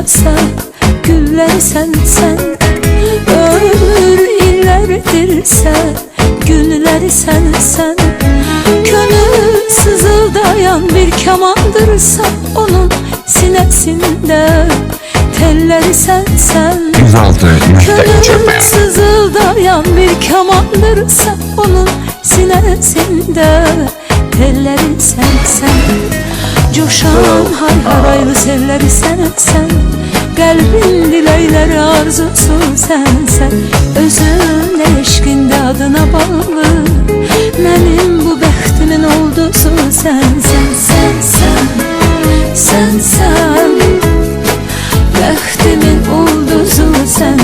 açılmasa güller sen ömür illerdirse günler sen Gönül sızıldayan bir kemandırsa onun sinesinde telleri sen 106.3 Gönül sızıldayan bir kemandırsa onun sinesinde telleri sen Coşan haraylı selleri sen Kalbin dileyleri arzusu sen Özün eşkinde adına bağlı Benim bu bəxtimin oldusu sen Bəxtimin oldusu sen